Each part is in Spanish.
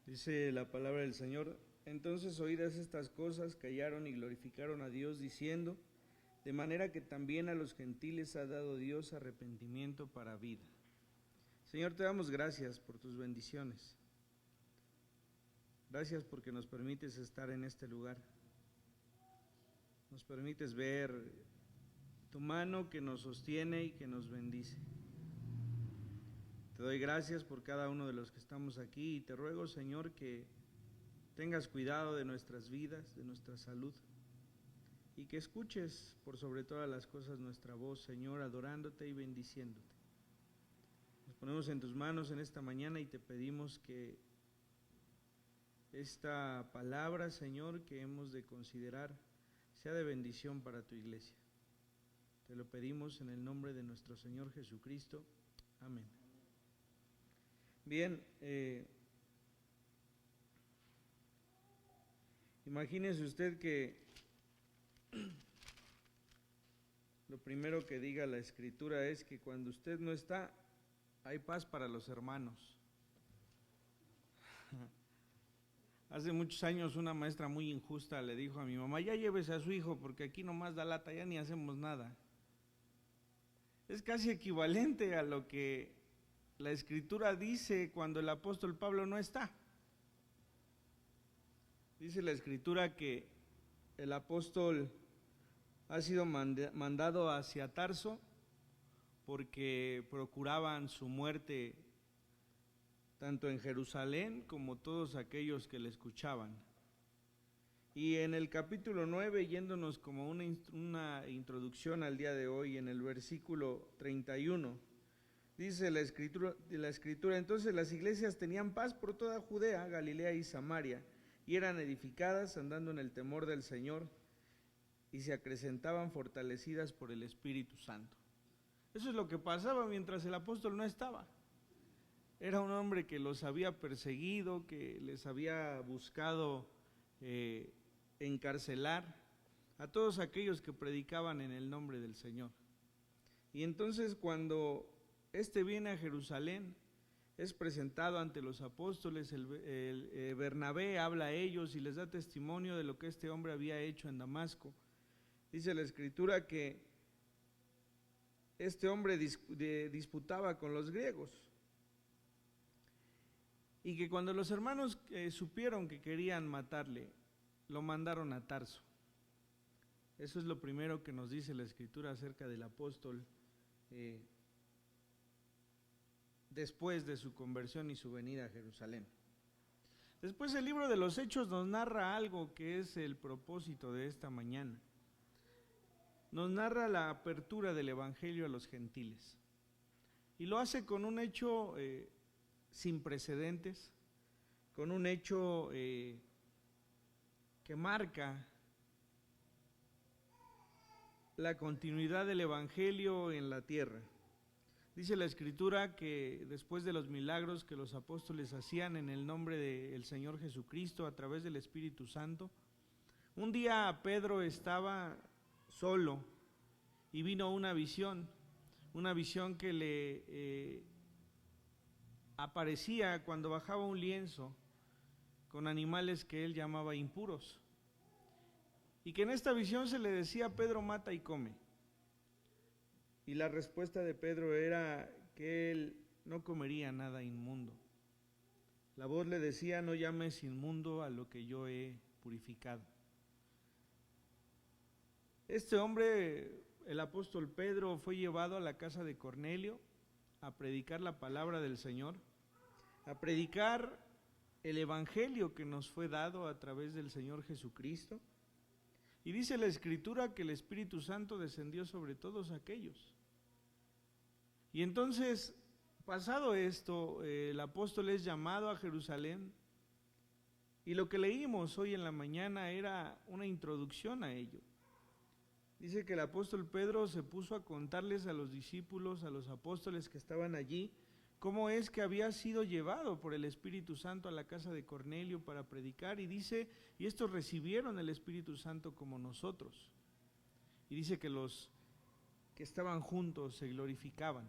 Dice la palabra del Señor: entonces oídas estas cosas, callaron y glorificaron a Dios, diciendo: de manera que también a los gentiles ha dado Dios arrepentimiento para vida. Señor, te damos gracias por tus bendiciones. Gracias porque nos permites estar en este lugar. Nos permites ver tu mano que nos sostiene y que nos bendice. Te doy gracias por cada uno de los que estamos aquí y te ruego, Señor, que tengas cuidado de nuestras vidas, de nuestra salud, y que escuches por sobre todas las cosas nuestra voz, Señor, adorándote y bendiciéndote. Nos ponemos en tus manos en esta mañana y te pedimos que esta palabra, Señor, que hemos de considerar, sea de bendición para tu iglesia. Te lo pedimos en el nombre de nuestro Señor Jesucristo. Amén. Bien, imagínese usted que lo primero que diga la Escritura es que cuando usted no está, hay paz para los hermanos. Hace muchos años una maestra muy injusta le dijo a mi mamá: ya llévese a su hijo porque aquí nomás da lata, ya ni hacemos nada. Es casi equivalente a lo que la Escritura dice cuando el apóstol Pablo no está. Dice la Escritura que el apóstol ha sido mandado hacia Tarso porque procuraban su muerte tanto en Jerusalén como todos aquellos que le escuchaban. Y en el capítulo 9, yéndonos como una introducción al día de hoy, en el versículo 31, dice la escritura: entonces las iglesias tenían paz por toda Judea, Galilea y Samaria, y eran edificadas andando en el temor del Señor, y se acrecentaban fortalecidas por el Espíritu Santo. Eso es lo que pasaba mientras el apóstol no estaba. Era un hombre que los había perseguido, que les había buscado encarcelar a todos aquellos que predicaban en el nombre del Señor. Y entonces cuando este viene a Jerusalén, es presentado ante los apóstoles, Bernabé habla a ellos y les da testimonio de lo que este hombre había hecho en Damasco. Dice la Escritura que este hombre disputaba con los griegos, y que cuando los hermanos supieron que querían matarle, lo mandaron a Tarso. Eso es lo primero que nos dice la Escritura acerca del apóstol después de su conversión y su venida a Jerusalén. Después el libro de los Hechos nos narra algo que es el propósito de esta mañana. Nos narra la apertura del Evangelio a los gentiles. Y lo hace con un hecho sin precedentes, con un hecho que marca la continuidad del Evangelio en la tierra. Dice la Escritura que después de los milagros que los apóstoles hacían en el nombre del Señor Jesucristo a través del Espíritu Santo, un día Pedro estaba solo y vino una visión que le aparecía cuando bajaba un lienzo con animales que él llamaba impuros, y que en esta visión se le decía: Pedro, mata y come. Y la respuesta de Pedro era que él no comería nada inmundo. La voz le decía: no llames inmundo a lo que yo he purificado. Este hombre, el apóstol Pedro, fue llevado a la casa de Cornelio a predicar la palabra del Señor, a predicar el Evangelio que nos fue dado a través del Señor Jesucristo. Y dice la Escritura que el Espíritu Santo descendió sobre todos aquellos. Y entonces, pasado esto, el apóstol es llamado a Jerusalén, y lo que leímos hoy en la mañana era una introducción a ello. Dice que el apóstol Pedro se puso a contarles a los discípulos, a los apóstoles que estaban allí, cómo es que había sido llevado por el Espíritu Santo a la casa de Cornelio para predicar, y dice: y estos recibieron el Espíritu Santo como nosotros. Y dice que los que estaban juntos se glorificaban.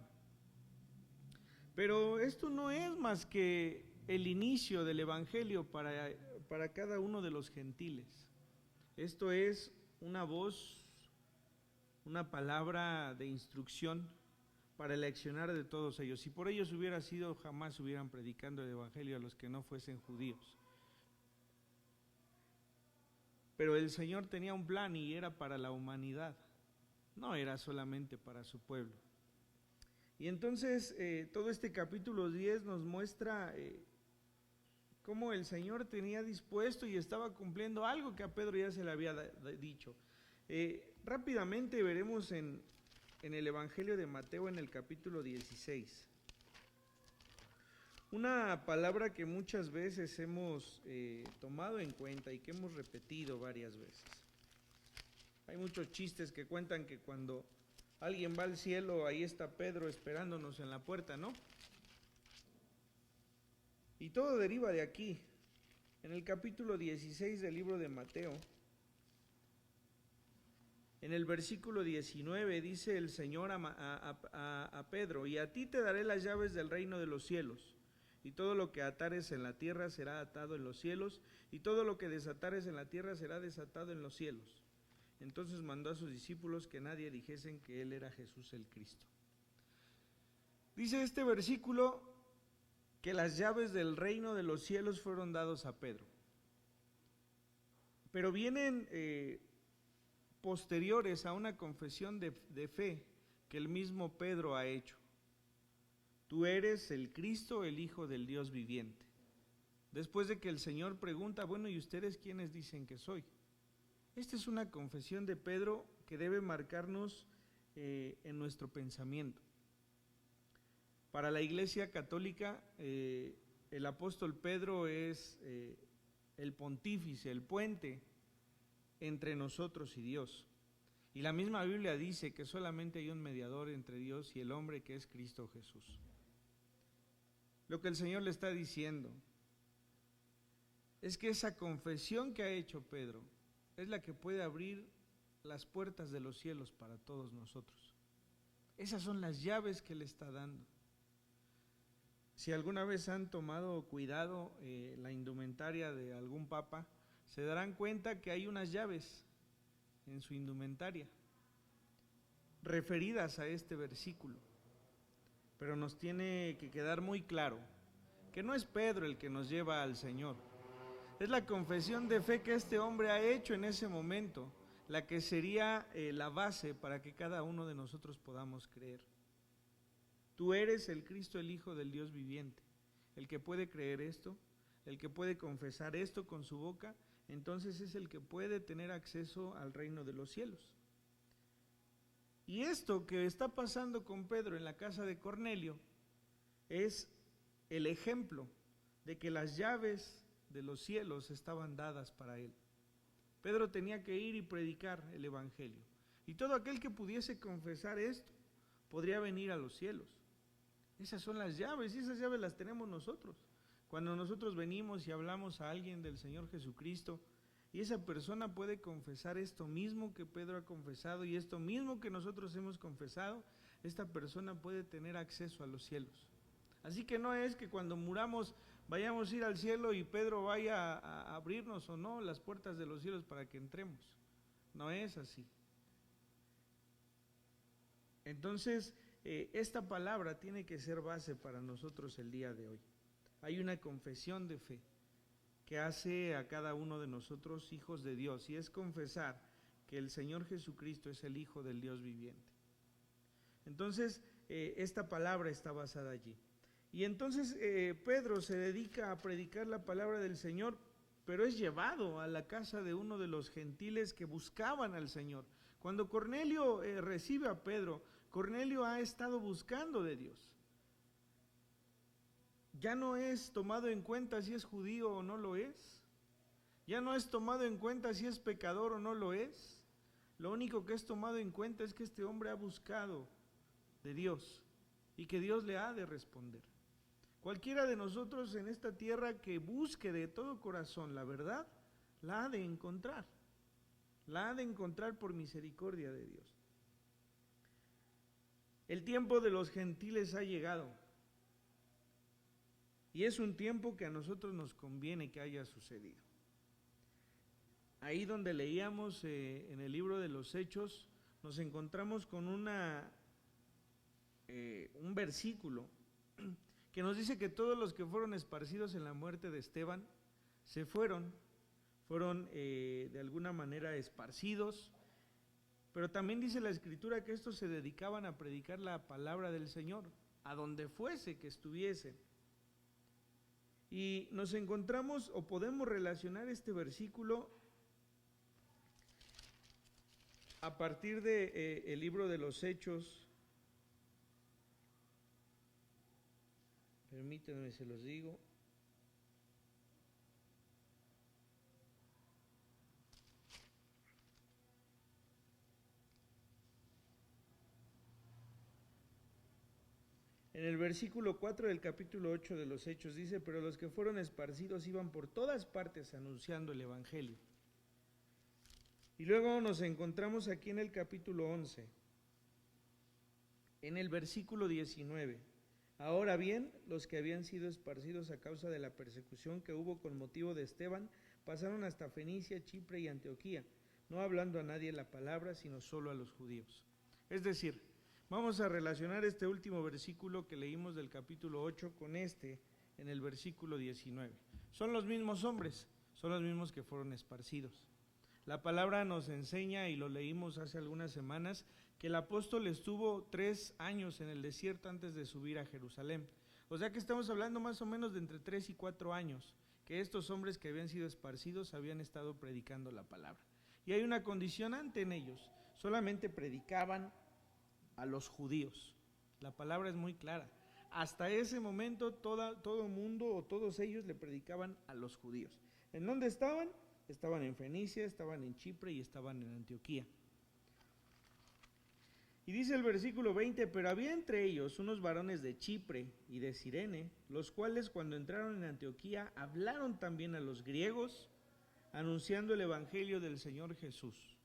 Pero esto no es más que el inicio del Evangelio para cada uno de los gentiles. Esto es una voz, una palabra de instrucción para el accionar de todos ellos. Si por ellos hubiera sido, jamás hubieran predicando el Evangelio a los que no fuesen judíos. Pero el Señor tenía un plan y era para la humanidad, no era solamente para su pueblo. Y entonces todo este capítulo 10 nos muestra cómo el Señor tenía dispuesto y estaba cumpliendo algo que a Pedro ya se le había dicho. Rápidamente veremos en el Evangelio de Mateo, en el capítulo 16, una palabra que muchas veces hemos tomado en cuenta y que hemos repetido varias veces. Hay muchos chistes que cuentan que cuando alguien va al cielo, ahí está Pedro esperándonos en la puerta, ¿no? Y todo deriva de aquí. En el capítulo 16 del libro de Mateo, en el versículo 19, dice el Señor a Pedro: y a ti te daré las llaves del reino de los cielos, y todo lo que atares en la tierra será atado en los cielos, y todo lo que desatares en la tierra será desatado en los cielos. Entonces mandó a sus discípulos que nadie dijesen que él era Jesús el Cristo. Dice este versículo que las llaves del reino de los cielos fueron dados a Pedro. Pero vienen posteriores a una confesión de fe que el mismo Pedro ha hecho. Tú eres el Cristo, el Hijo del Dios viviente. Después de que el Señor pregunta: bueno, ¿y ustedes quiénes dicen que soy? Esta es una confesión de Pedro que debe marcarnos en nuestro pensamiento. Para la Iglesia Católica, el apóstol Pedro es el pontífice, el puente entre nosotros y Dios. Y la misma Biblia dice que solamente hay un mediador entre Dios y el hombre, que es Cristo Jesús. Lo que el Señor le está diciendo es que esa confesión que ha hecho Pedro es la que puede abrir las puertas de los cielos para todos nosotros. Esas son las llaves que Él está dando. Si alguna vez han tomado cuidado la indumentaria de algún papa, se darán cuenta que hay unas llaves en su indumentaria referidas a este versículo. Pero nos tiene que quedar muy claro que no es Pedro el que nos lleva al Señor. Es la confesión de fe que este hombre ha hecho en ese momento, la que sería la base para que cada uno de nosotros podamos creer. Tú eres el Cristo, el Hijo del Dios viviente. El que puede creer esto, el que puede confesar esto con su boca, entonces es el que puede tener acceso al reino de los cielos. Y esto que está pasando con Pedro en la casa de Cornelio es el ejemplo de que las llaves de los cielos estaban dadas para él. Pedro tenía que ir y predicar el Evangelio. Y todo aquel que pudiese confesar esto podría venir a los cielos. Esas son las llaves, y esas llaves las tenemos nosotros. Cuando nosotros venimos y hablamos a alguien del Señor Jesucristo, y esa persona puede confesar esto mismo que Pedro ha confesado y esto mismo que nosotros hemos confesado, esta persona puede tener acceso a los cielos. Así que no es que cuando muramos vayamos a ir al cielo y Pedro vaya a abrirnos o no las puertas de los cielos para que entremos. No es así. Entonces, esta palabra tiene que ser base para nosotros el día de hoy. Hay una confesión de fe que hace a cada uno de nosotros hijos de Dios, y es confesar que el Señor Jesucristo es el Hijo del Dios viviente. Entonces, esta palabra está basada allí. Y entonces Pedro se dedica a predicar la palabra del Señor, pero es llevado a la casa de uno de los gentiles que buscaban al Señor. Cuando Cornelio recibe a Pedro, Cornelio ha estado buscando de Dios. Ya no es tomado en cuenta si es judío o no lo es. Ya no es tomado en cuenta si es pecador o no lo es. Lo único que es tomado en cuenta es que este hombre ha buscado de Dios y que Dios le ha de responder. Cualquiera de nosotros en esta tierra que busque de todo corazón la verdad, la ha de encontrar. La ha de encontrar por misericordia de Dios. El tiempo de los gentiles ha llegado. Y es un tiempo que a nosotros nos conviene que haya sucedido. Ahí donde leíamos en el libro de los Hechos, nos encontramos con un versículo que nos dice que todos los que fueron esparcidos en la muerte de Esteban se fueron de alguna manera esparcidos, pero también dice la Escritura que estos se dedicaban a predicar la palabra del Señor, a donde fuese que estuviesen. Y nos encontramos o podemos relacionar este versículo a partir de el libro de los Hechos. Permítanme, se los digo. En el versículo 4 del capítulo 8 de los Hechos dice: pero los que fueron esparcidos iban por todas partes anunciando el Evangelio. Y luego nos encontramos aquí en el capítulo 11, en el versículo 19. Ahora bien, los que habían sido esparcidos a causa de la persecución que hubo con motivo de Esteban, pasaron hasta Fenicia, Chipre y Antioquía, no hablando a nadie la palabra, sino solo a los judíos. Es decir, vamos a relacionar este último versículo que leímos del capítulo 8 con este en el versículo 19. Son los mismos hombres, son los mismos que fueron esparcidos. La palabra nos enseña, y lo leímos hace algunas semanas, que el apóstol estuvo 3 años en el desierto antes de subir a Jerusalén. O sea que estamos hablando más o menos de entre 3 y 4 años, que estos hombres que habían sido esparcidos habían estado predicando la palabra. Y hay una condicionante en ellos: solamente predicaban a los judíos. La palabra es muy clara. Hasta ese momento todo mundo o todos ellos le predicaban a los judíos. ¿En dónde estaban? Estaban en Fenicia, estaban en Chipre y estaban en Antioquía. Y dice el versículo 20: pero había entre ellos unos varones de Chipre y de Cirene, los cuales cuando entraron en Antioquía hablaron también a los griegos, anunciando el evangelio del Señor Jesús.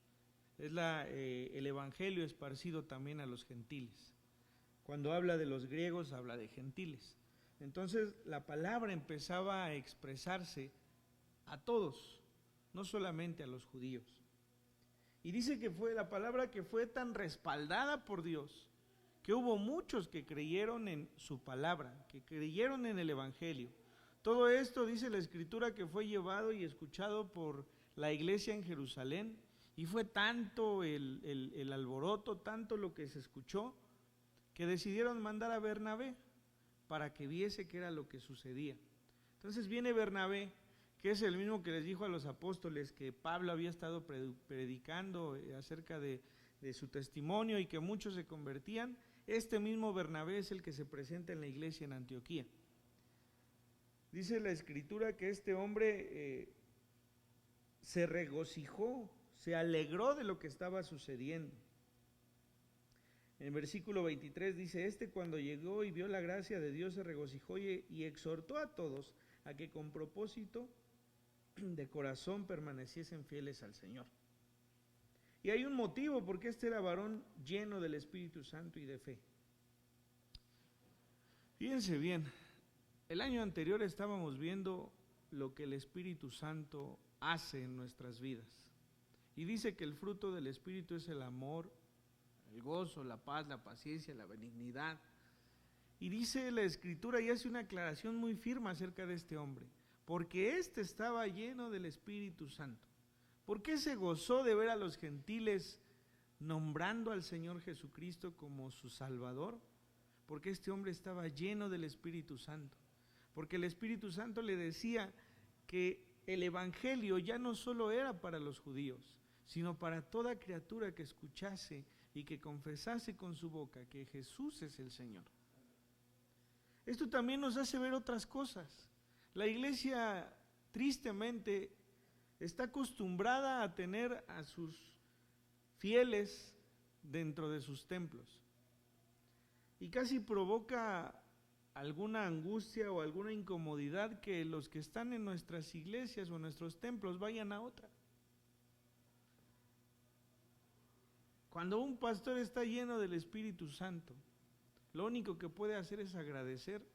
Es el evangelio esparcido también a los gentiles. Cuando habla de los griegos, habla de gentiles. Entonces la palabra empezaba a expresarse a todos, no solamente a los judíos. Y dice que fue la palabra que fue tan respaldada por Dios, que hubo muchos que creyeron en su palabra, que creyeron en el evangelio. Todo esto, dice la Escritura, que fue llevado y escuchado por la iglesia en Jerusalén, y fue tanto el alboroto, tanto lo que se escuchó, que decidieron mandar a Bernabé para que viese qué era lo que sucedía. Entonces viene Bernabé, que es el mismo que les dijo a los apóstoles que Pablo había estado predicando acerca de su testimonio y que muchos se convertían. Este mismo Bernabé es el que se presenta en la iglesia en Antioquía. Dice la Escritura que este hombre se regocijó, se alegró de lo que estaba sucediendo. En el versículo 23 dice: este cuando llegó y vio la gracia de Dios se regocijó y exhortó a todos a que con propósito de corazón permaneciesen fieles al Señor. Y hay un motivo porque este era varón lleno del Espíritu Santo y de fe. Fíjense bien, el año anterior estábamos viendo lo que el Espíritu Santo hace en nuestras vidas. Y dice que el fruto del Espíritu es el amor, el gozo, la paz, la paciencia, la benignidad. Y dice la Escritura y hace una aclaración muy firme acerca de este hombre: porque éste estaba lleno del Espíritu Santo. ¿Por qué se gozó de ver a los gentiles nombrando al Señor Jesucristo como su Salvador? Porque este hombre estaba lleno del Espíritu Santo. Porque el Espíritu Santo le decía que el Evangelio ya no solo era para los judíos, sino para toda criatura que escuchase y que confesase con su boca que Jesús es el Señor. Esto también nos hace ver otras cosas. La iglesia, tristemente, está acostumbrada a tener a sus fieles dentro de sus templos. Y casi provoca alguna angustia o alguna incomodidad que los que están en nuestras iglesias o en nuestros templos vayan a otra. Cuando un pastor está lleno del Espíritu Santo, lo único que puede hacer es agradecer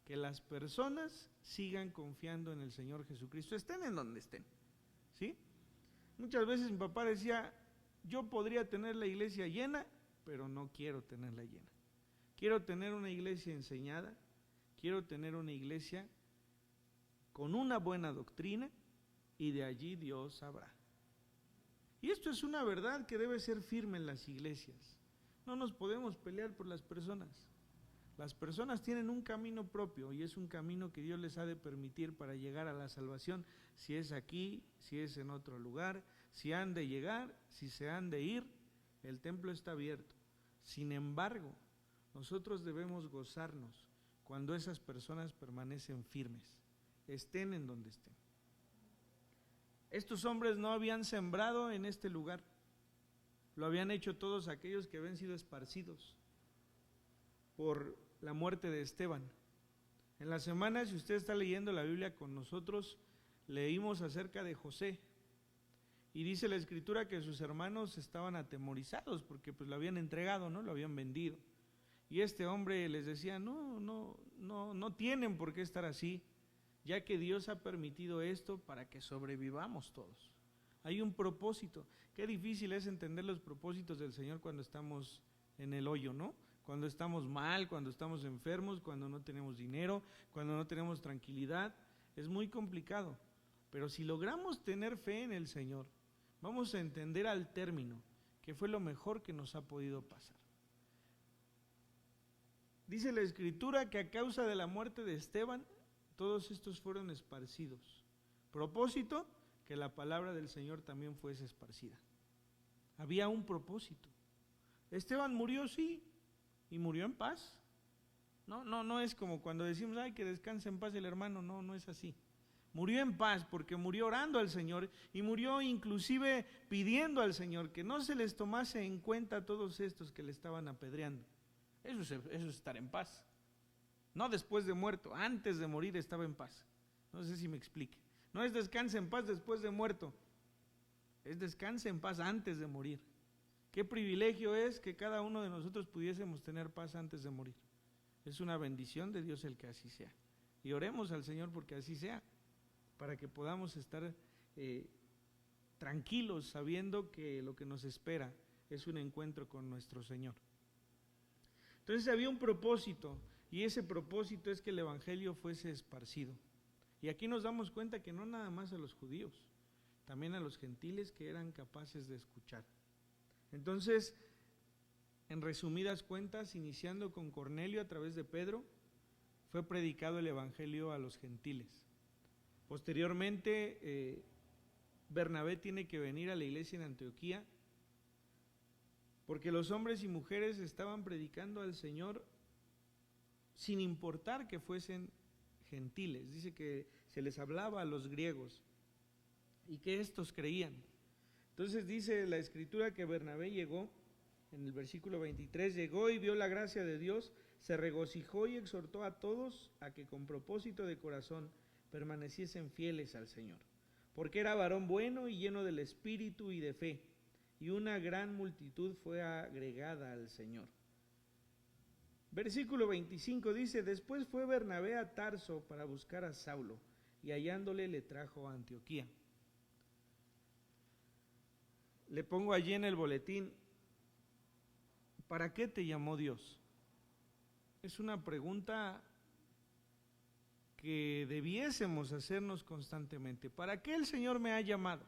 que las personas sigan confiando en el Señor Jesucristo, estén en donde estén, ¿sí? Muchas veces mi papá decía, yo podría tener la iglesia llena, pero no quiero tenerla llena. Quiero tener una iglesia enseñada, quiero tener una iglesia con una buena doctrina, y de allí Dios sabrá. Y esto es una verdad que debe ser firme en las iglesias. No nos podemos pelear por las personas. Las personas tienen un camino propio y es un camino que Dios les ha de permitir para llegar a la salvación, si es aquí, si es en otro lugar, si han de llegar, si se han de ir, el templo está abierto. Sin embargo, nosotros debemos gozarnos cuando esas personas permanecen firmes, estén en donde estén. Estos hombres no habían sembrado en este lugar, lo habían hecho todos aquellos que habían sido esparcidos por la muerte de Esteban. En la semana, si usted está leyendo la Biblia con nosotros, leímos acerca de José, y dice la Escritura que sus hermanos estaban atemorizados porque pues lo habían entregado, ¿no? Lo habían vendido. Y este hombre les decía, no tienen por qué estar así, ya que Dios ha permitido esto para que sobrevivamos todos. Hay un propósito. Qué difícil es entender los propósitos del Señor cuando estamos en el hoyo, ¿no? Cuando estamos mal, cuando estamos enfermos, cuando no tenemos dinero, cuando no tenemos tranquilidad. Es muy complicado. Pero si logramos tener fe en el Señor, vamos a entender al término que fue lo mejor que nos ha podido pasar. Dice la Escritura que a causa de la muerte de Esteban, todos estos fueron esparcidos. Propósito, que la palabra del Señor también fuese esparcida. Había un propósito. Esteban murió, sí, y murió en paz. No es como cuando decimos, ay, que descanse en paz el hermano. No es así. Murió en paz porque murió orando al Señor y murió inclusive pidiendo al Señor que no se les tomase en cuenta a todos estos que le estaban apedreando. Eso es estar en paz. No después de muerto, antes de morir estaba en paz. No sé si me explique. No es descanse en paz después de muerto, es descanse en paz antes de morir. Qué privilegio es que cada uno de nosotros pudiésemos tener paz antes de morir. Es una bendición de Dios el que así sea. Y oremos al Señor porque así sea, para que podamos estar tranquilos sabiendo que lo que nos espera es un encuentro con nuestro Señor. Entonces había un propósito, y ese propósito es que el evangelio fuese esparcido. Y aquí nos damos cuenta que no nada más a los judíos, también a los gentiles que eran capaces de escuchar. Entonces, en resumidas cuentas, iniciando con Cornelio a través de Pedro, fue predicado el evangelio a los gentiles. Posteriormente, Bernabé tiene que venir a la iglesia en Antioquía, porque los hombres y mujeres estaban predicando al Señor sin importar que fuesen gentiles. Dice que se les hablaba a los griegos y que estos creían. Entonces dice la Escritura que Bernabé llegó, en el versículo 23, llegó y vio la gracia de Dios, se regocijó y exhortó a todos a que con propósito de corazón permaneciesen fieles al Señor, porque era varón bueno y lleno del Espíritu y de fe, y una gran multitud fue agregada al Señor. Versículo 25 dice, después fue Bernabé a Tarso para buscar a Saulo, y hallándole le trajo a Antioquía. Le pongo allí en el boletín, ¿para qué te llamó Dios? Es una pregunta que debiésemos hacernos constantemente. ¿Para qué el Señor me ha llamado?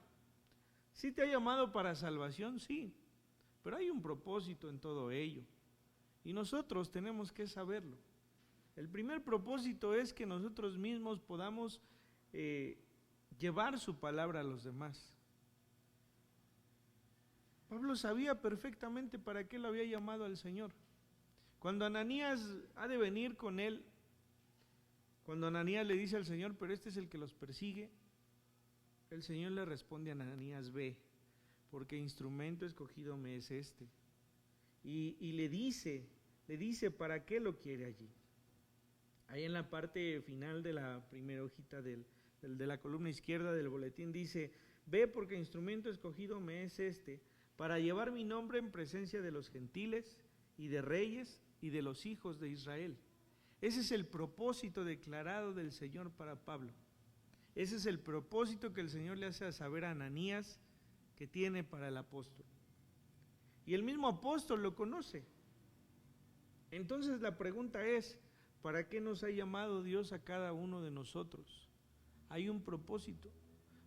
¿Sí te ha llamado para salvación? Sí, pero hay un propósito en todo ello. Y nosotros tenemos que saberlo. El primer propósito es que nosotros mismos podamos llevar su palabra a los demás. Pablo sabía perfectamente para qué lo había llamado al Señor. Cuando Ananías ha de venir con él, cuando Ananías le dice al Señor, pero este es el que los persigue, el Señor le responde a Ananías, ve, porque instrumento escogido me es este. Y le dice para qué lo quiere allí. Ahí en la parte final de la primera hojita de la columna izquierda del boletín dice, ve porque instrumento escogido me es este, para llevar mi nombre en presencia de los gentiles y de reyes y de los hijos de Israel. Ese es el propósito declarado del Señor para Pablo. Ese es el propósito que el Señor le hace saber a Ananías que tiene para el apóstol. Y el mismo apóstol lo conoce. Entonces la pregunta es, ¿para qué nos ha llamado Dios a cada uno de nosotros? Hay un propósito.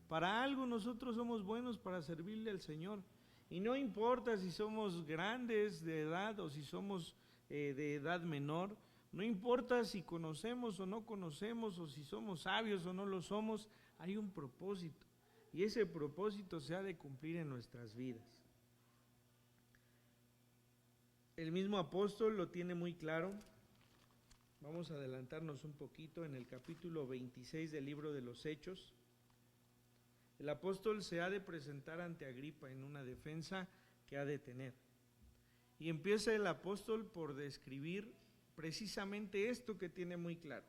Para algo nosotros somos buenos para servirle al Señor. Y no importa si somos grandes de edad o si somos de edad menor, no importa si conocemos o no conocemos, o si somos sabios o no lo somos, hay un propósito. Y ese propósito se ha de cumplir en nuestras vidas. El mismo apóstol lo tiene muy claro. Vamos a adelantarnos un poquito en el capítulo 26 del libro de los Hechos. El apóstol se ha de presentar ante Agripa en una defensa que ha de tener. Y empieza el apóstol por describir precisamente esto que tiene muy claro.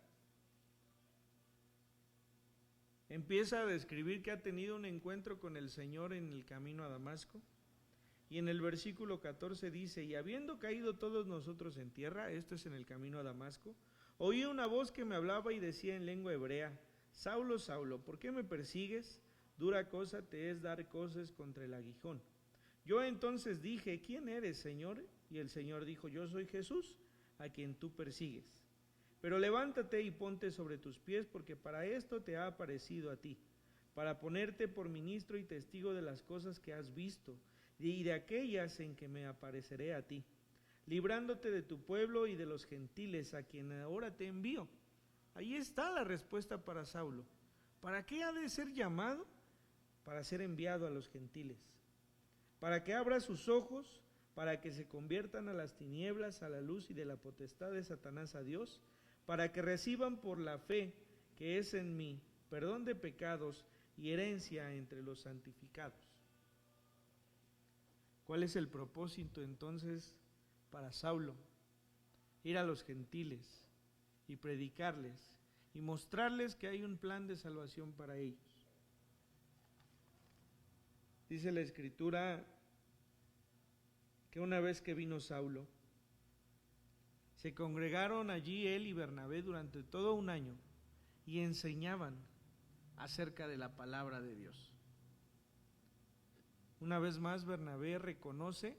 Empieza a describir que ha tenido un encuentro con el Señor en el camino a Damasco. Y en el versículo 14 dice, y habiendo caído todos nosotros en tierra, esto es en el camino a Damasco, oí una voz que me hablaba y decía en lengua hebrea, Saulo, Saulo, ¿por qué me persigues? Dura cosa te es dar coces contra el aguijón. Yo entonces dije, ¿quién eres, Señor? Y el Señor dijo, yo soy Jesús, a quien tú persigues. Pero levántate y ponte sobre tus pies, porque para esto te ha aparecido a ti, para ponerte por ministro y testigo de las cosas que has visto, y de aquellas en que me apareceré a ti, librándote de tu pueblo y de los gentiles, a quien ahora te envío. Ahí está la respuesta para Saulo. ¿Para qué ha de ser llamado? Para ser enviado a los gentiles, para que abra sus ojos, para que se conviertan a las tinieblas, a la luz y de la potestad de Satanás a Dios, para que reciban por la fe que es en mí perdón de pecados y herencia entre los santificados. ¿Cuál es el propósito entonces para Saulo? Ir a los gentiles y predicarles y mostrarles que hay un plan de salvación para ellos. Dice la Escritura que una vez que vino Saulo, se congregaron allí él y Bernabé durante todo un año y enseñaban acerca de la palabra de Dios. Una vez más Bernabé reconoce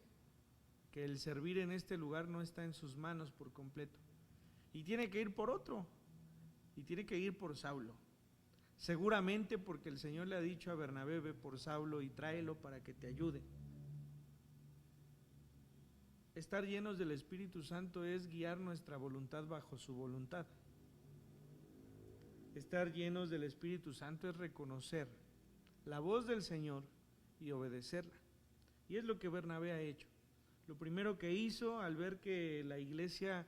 que el servir en este lugar no está en sus manos por completo y tiene que ir por otro, y tiene que ir por Saulo. Seguramente porque el Señor le ha dicho a Bernabé, ve por Saulo y tráelo para que te ayude. Estar llenos del Espíritu Santo es guiar nuestra voluntad bajo su voluntad. Estar llenos del Espíritu Santo es reconocer la voz del Señor y obedecerla. Y es lo que Bernabé ha hecho. Lo primero que hizo al ver que la iglesia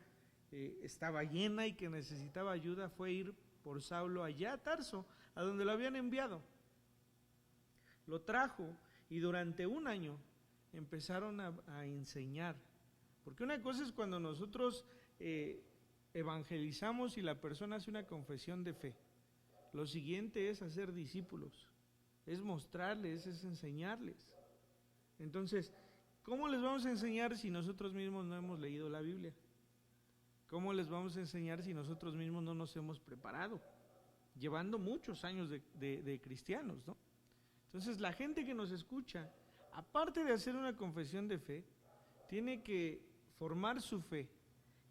estaba llena y que necesitaba ayuda fue ir por Saulo allá a Tarso, a donde lo habían enviado. Lo trajo y durante un año empezaron a enseñar. Porque una cosa es cuando nosotros evangelizamos y la persona hace una confesión de fe. Lo siguiente es hacer discípulos, es mostrarles, es enseñarles. Entonces, ¿cómo les vamos a enseñar si nosotros mismos no hemos leído la Biblia? ¿Cómo les vamos a enseñar si nosotros mismos no nos hemos preparado? Llevando muchos años de cristianos, ¿no? Entonces, la gente que nos escucha, aparte de hacer una confesión de fe, tiene que formar su fe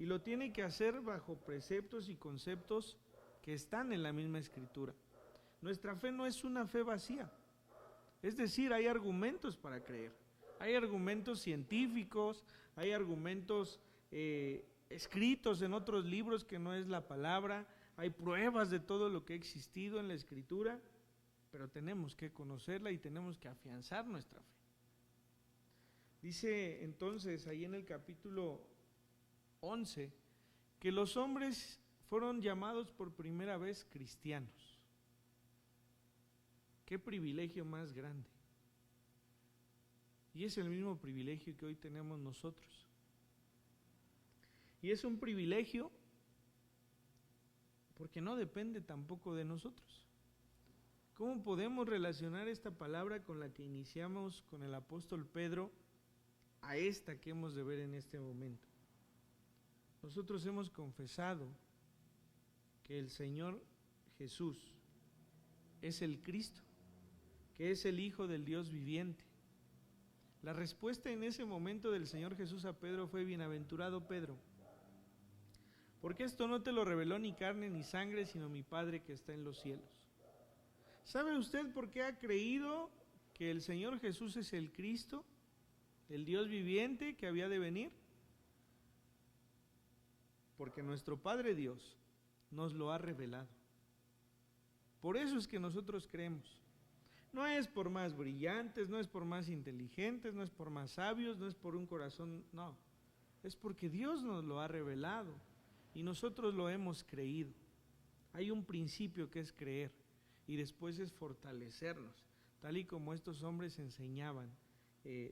y lo tiene que hacer bajo preceptos y conceptos que están en la misma Escritura. Nuestra fe no es una fe vacía, es decir, hay argumentos para creer, hay argumentos científicos, hay argumentos escritos en otros libros que no es la palabra, hay pruebas de todo lo que ha existido en la Escritura, pero tenemos que conocerla y tenemos que afianzar nuestra fe. Dice entonces ahí en el capítulo 11 que los hombres fueron llamados por primera vez cristianos. Qué privilegio más grande. Y es el mismo privilegio que hoy tenemos nosotros. Y es un privilegio porque no depende tampoco de nosotros. ¿Cómo podemos relacionar esta palabra con la que iniciamos con el apóstol Pedro a esta que hemos de ver en este momento? Nosotros hemos confesado que el Señor Jesús es el Cristo, que es el Hijo del Dios viviente. La respuesta en ese momento del Señor Jesús a Pedro fue: bienaventurado Pedro, porque esto no te lo reveló ni carne ni sangre, sino mi Padre que está en los cielos. ¿Sabe usted por qué ha creído que el Señor Jesús es el Cristo, el Dios viviente que había de venir? Porque nuestro Padre Dios nos lo ha revelado. Por eso es que nosotros creemos. No es por más brillantes, no es por más inteligentes, no es por más sabios, no es por un corazón, no. Es porque Dios nos lo ha revelado y nosotros lo hemos creído. Hay un principio que es creer y después es fortalecernos, tal y como estos hombres enseñaban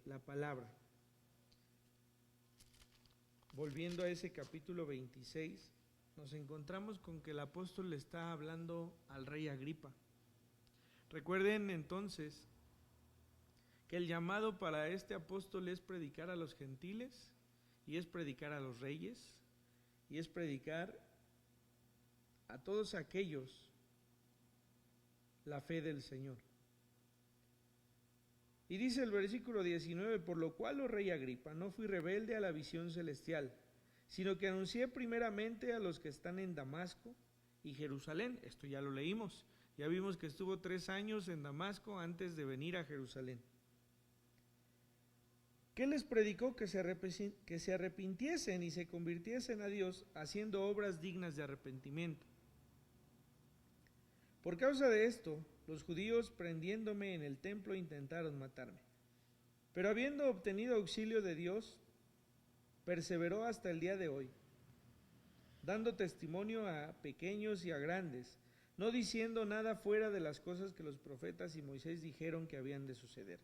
la palabra. Volviendo a ese capítulo 26, nos encontramos con que el apóstol le está hablando al rey Agripa. Recuerden entonces que el llamado para este apóstol es predicar a los gentiles, y es predicar a los reyes, y es predicar a todos aquellos la fe del Señor. Y dice el versículo 19: por lo cual, oh rey Agripa, no fui rebelde a la visión celestial, sino que anuncié primeramente a los que están en Damasco y Jerusalén. Esto ya lo leímos. Ya vimos que estuvo 3 años en Damasco antes de venir a Jerusalén. ¿Qué les predicó? Que se arrepintiesen y se convirtiesen a Dios, haciendo obras dignas de arrepentimiento. Por causa de esto, los judíos, prendiéndome en el templo, intentaron matarme. Pero habiendo obtenido auxilio de Dios, perseveró hasta el día de hoy, dando testimonio a pequeños y a grandes, no diciendo nada fuera de las cosas que los profetas y Moisés dijeron que habían de suceder: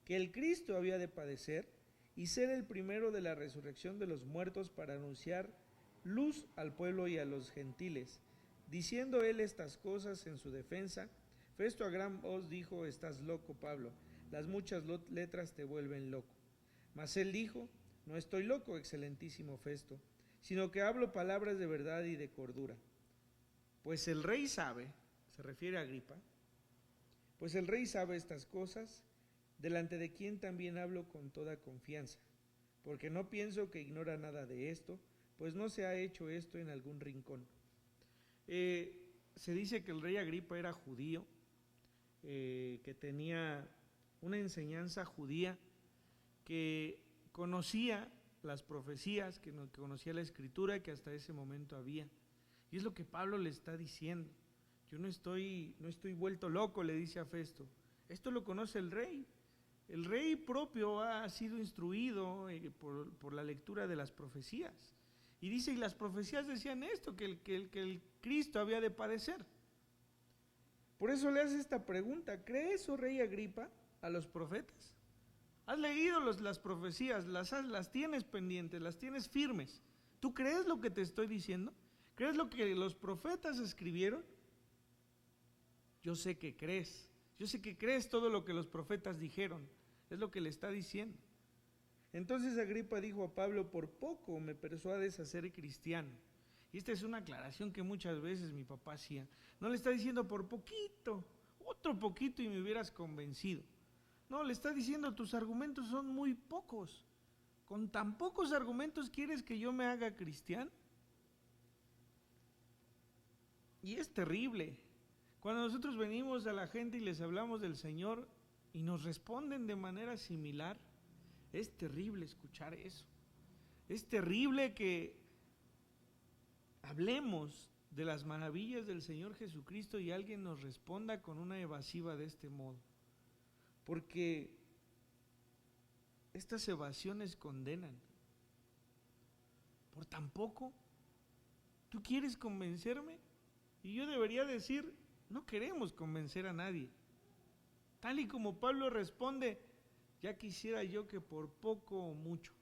que el Cristo había de padecer y ser el primero de la resurrección de los muertos, para anunciar luz al pueblo y a los gentiles. Diciendo él estas cosas en su defensa, Festo a gran voz dijo: estás loco, Pablo, las muchas letras te vuelven loco. Mas él dijo: no estoy loco, excelentísimo Festo, sino que hablo palabras de verdad y de cordura. Pues el rey sabe, se refiere a Agripa, pues el rey sabe estas cosas, delante de quien también hablo con toda confianza, porque no pienso que ignora nada de esto, pues no se ha hecho esto en algún rincón. Se dice que el rey Agripa era judío, que tenía una enseñanza judía, que conocía las profecías, que conocía la escritura que hasta ese momento había. Y es lo que Pablo le está diciendo. Yo no estoy vuelto loco, le dice a Festo. Esto lo conoce el rey. El rey propio ha sido instruido por la lectura de las profecías. Y dice, y las profecías decían esto, que el Cristo había de padecer. Por eso le hace esta pregunta: ¿crees, oh rey Agripa, a los profetas? ¿Has leído las profecías? Las tienes pendientes, las tienes firmes. ¿Tú crees lo que te estoy diciendo? ¿Crees lo que los profetas escribieron? Yo sé que crees. Yo sé que crees todo lo que los profetas dijeron. Es lo que le está diciendo. Entonces Agripa dijo a Pablo: por poco me persuades a ser cristiano. Y esta es una aclaración que muchas veces mi papá hacía. No le está diciendo por poquito, otro poquito y me hubieras convencido. No, le está diciendo: tus argumentos son muy pocos. ¿Con tan pocos argumentos quieres que yo me haga cristiano? Y es terrible. Cuando nosotros venimos a la gente y les hablamos del Señor y nos responden de manera similar, es terrible escuchar eso. Es terrible que hablemos de las maravillas del Señor Jesucristo y alguien nos responda con una evasiva de este modo. Porque estas evasiones condenan. Por tan poco, ¿tú quieres convencerme? Y yo debería decir: no queremos convencer a nadie. Tal y como Pablo responde: ya quisiera yo que por poco o mucho.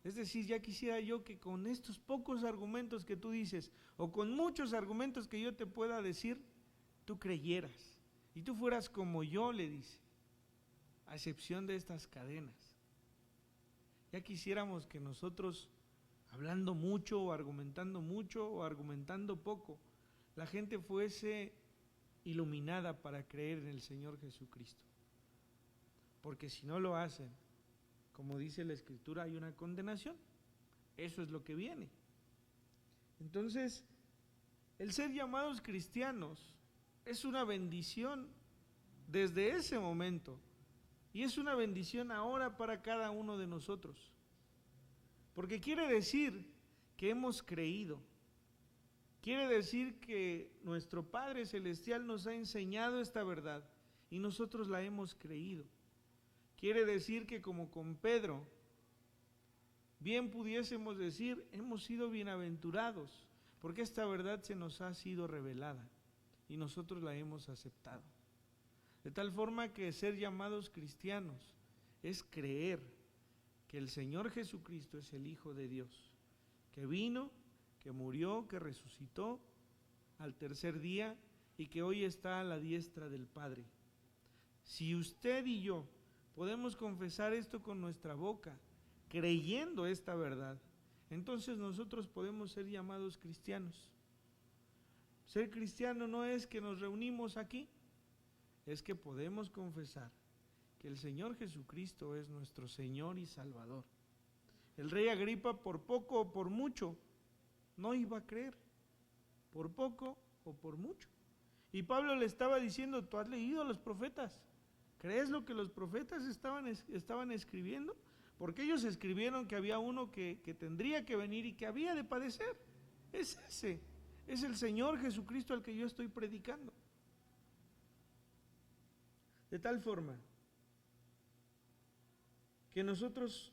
Es decir, ya quisiera yo que con estos pocos argumentos que tú dices, o con muchos argumentos que yo te pueda decir, tú creyeras. Y tú fueras como yo, le dice, a excepción de estas cadenas. Ya quisiéramos que nosotros, hablando mucho o argumentando poco, la gente fuese iluminada para creer en el Señor Jesucristo. Porque si no lo hacen, como dice la Escritura, hay una condenación. Eso es lo que viene. Entonces, el ser llamados cristianos es una bendición desde ese momento, y es una bendición ahora para cada uno de nosotros, porque quiere decir que hemos creído, quiere decir que nuestro Padre Celestial nos ha enseñado esta verdad y nosotros la hemos creído. Quiere decir que, como con Pedro, bien pudiésemos decir, hemos sido bienaventurados, porque esta verdad se nos ha sido revelada y nosotros la hemos aceptado. De tal forma que ser llamados cristianos es creer que el Señor Jesucristo es el Hijo de Dios, que vino, que murió, que resucitó al tercer día y que hoy está a la diestra del Padre. Si usted y yo podemos confesar esto con nuestra boca, creyendo esta verdad, entonces nosotros podemos ser llamados cristianos. Ser cristiano no es que nos reunimos aquí, es que podemos confesar que el Señor Jesucristo es nuestro Señor y Salvador. El rey Agripa, por poco o por mucho, no iba a creer, por poco o por mucho. Y Pablo le estaba diciendo, ¿tú has leído a los profetas? ¿Crees lo que los profetas estaban escribiendo? Porque ellos escribieron que había uno que tendría que venir y que había de padecer. Es ese, es el Señor Jesucristo al que yo estoy predicando. De tal forma que nosotros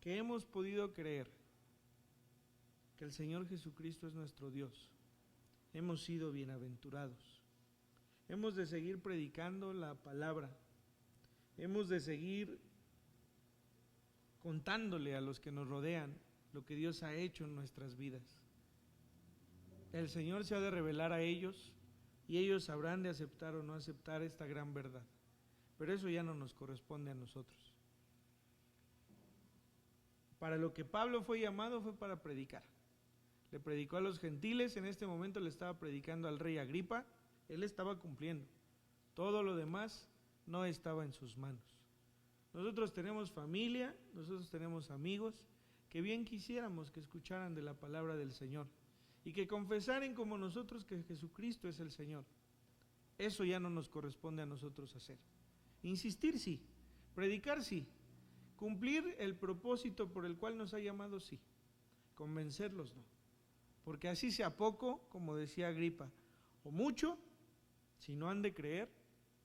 que hemos podido creer que el Señor Jesucristo es nuestro Dios, hemos sido bienaventurados. Hemos de seguir predicando la palabra, hemos de seguir contándole a los que nos rodean lo que Dios ha hecho en nuestras vidas. El Señor se ha de revelar a ellos y ellos sabrán de aceptar o no aceptar esta gran verdad. Pero eso ya no nos corresponde a nosotros. Para lo que Pablo fue llamado fue para predicar. Le predicó a los gentiles, en este momento le estaba predicando al rey Agripa, él estaba cumpliendo. Todo lo demás no estaba en sus manos. Nosotros tenemos familia, nosotros tenemos amigos, que bien quisiéramos que escucharan de la palabra del Señor y que confesaren como nosotros que Jesucristo es el Señor. Eso ya no nos corresponde a nosotros hacer. Insistir sí, predicar sí, cumplir el propósito por el cual nos ha llamado sí, convencerlos no. Porque así sea poco, como decía Agripa, o mucho, si no han de creer,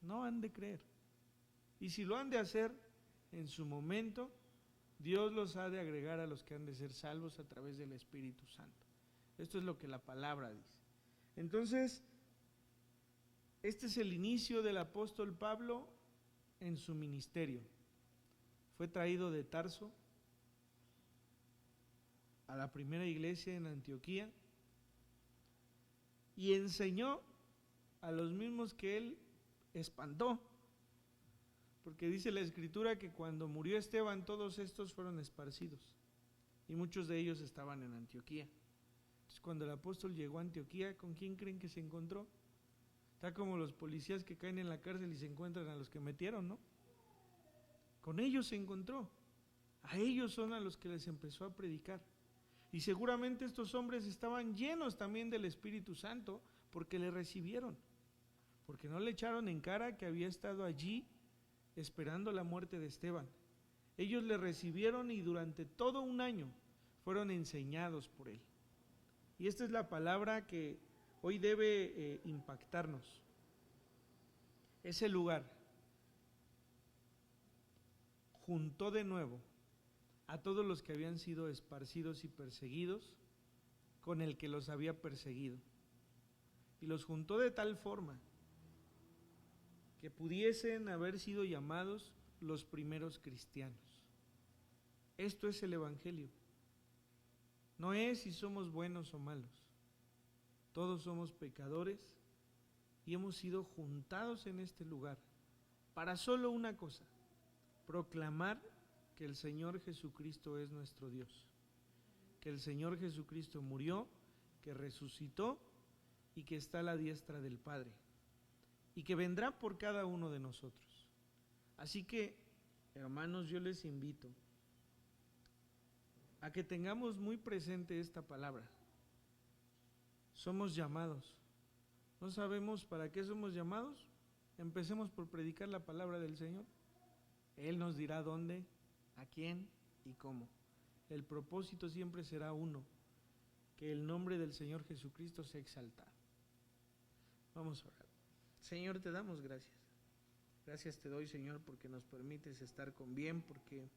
no han de creer. Y si lo han de hacer, en su momento, Dios los ha de agregar a los que han de ser salvos a través del Espíritu Santo. Esto es lo que la palabra dice. Entonces, este es el inicio del apóstol Pablo en su ministerio. Fue traído de Tarso a la primera iglesia en Antioquía y enseñó a los mismos que él espantó. Porque dice la Escritura que cuando murió Esteban, todos estos fueron esparcidos y muchos de ellos estaban en Antioquía. Entonces, cuando el apóstol llegó a Antioquía, ¿con quién creen que se encontró? Está como los policías que caen en la cárcel y se encuentran a los que metieron, ¿no? Con ellos se encontró. A ellos son a los que les empezó a predicar. Y seguramente estos hombres estaban llenos también del Espíritu Santo porque le recibieron. Porque no le echaron en cara que había estado allí esperando la muerte de Esteban. Ellos le recibieron y durante todo un año fueron enseñados por él. Y esta es la palabra que hoy debe impactarnos. Ese lugar juntó de nuevo a todos los que habían sido esparcidos y perseguidos con el que los había perseguido. Y los juntó de tal forma que pudiesen haber sido llamados los primeros cristianos. Esto es el Evangelio. No es si somos buenos o malos. Todos somos pecadores y hemos sido juntados en este lugar para solo una cosa: proclamar que el Señor Jesucristo es nuestro Dios, que el Señor Jesucristo murió, que resucitó y que está a la diestra del Padre y que vendrá por cada uno de nosotros. Así que, hermanos, yo les invito a que tengamos muy presente esta palabra. Somos llamados. ¿No sabemos para qué somos llamados? Empecemos por predicar la palabra del Señor. Él nos dirá dónde, a quién y cómo. El propósito siempre será uno: que el nombre del Señor Jesucristo sea exaltado. Vamos a orar. Señor, te damos gracias. Gracias te doy, Señor, porque nos permites estar con bien, porque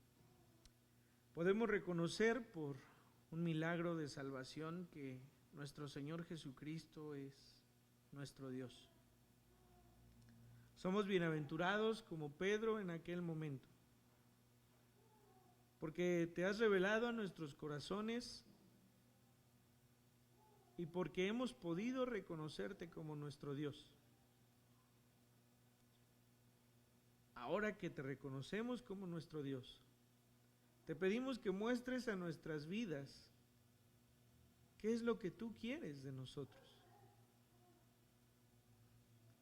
podemos reconocer por un milagro de salvación que nuestro Señor Jesucristo es nuestro Dios. Somos bienaventurados como Pedro en aquel momento, porque te has revelado a nuestros corazones y porque hemos podido reconocerte como nuestro Dios. Ahora que te reconocemos como nuestro Dios, te pedimos que muestres a nuestras vidas qué es lo que tú quieres de nosotros.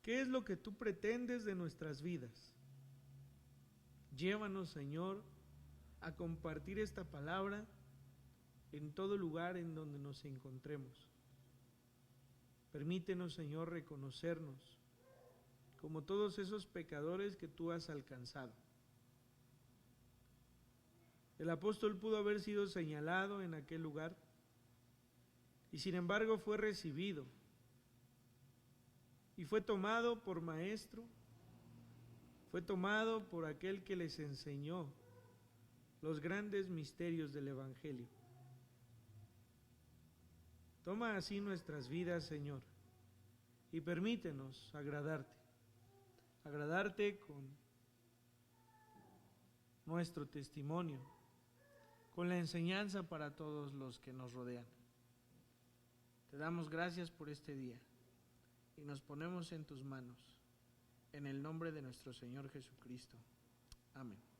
¿Qué es lo que tú pretendes de nuestras vidas? Llévanos, Señor, a compartir esta palabra en todo lugar en donde nos encontremos. Permítenos, Señor, reconocernos como todos esos pecadores que tú has alcanzado. El apóstol pudo haber sido señalado en aquel lugar y sin embargo fue recibido y fue tomado por maestro, fue tomado por aquel que les enseñó los grandes misterios del Evangelio. Toma así nuestras vidas, Señor, y permítenos agradarte con nuestro testimonio, con la enseñanza para todos los que nos rodean. Te damos gracias por este día y nos ponemos en tus manos, en el nombre de nuestro Señor Jesucristo. Amén.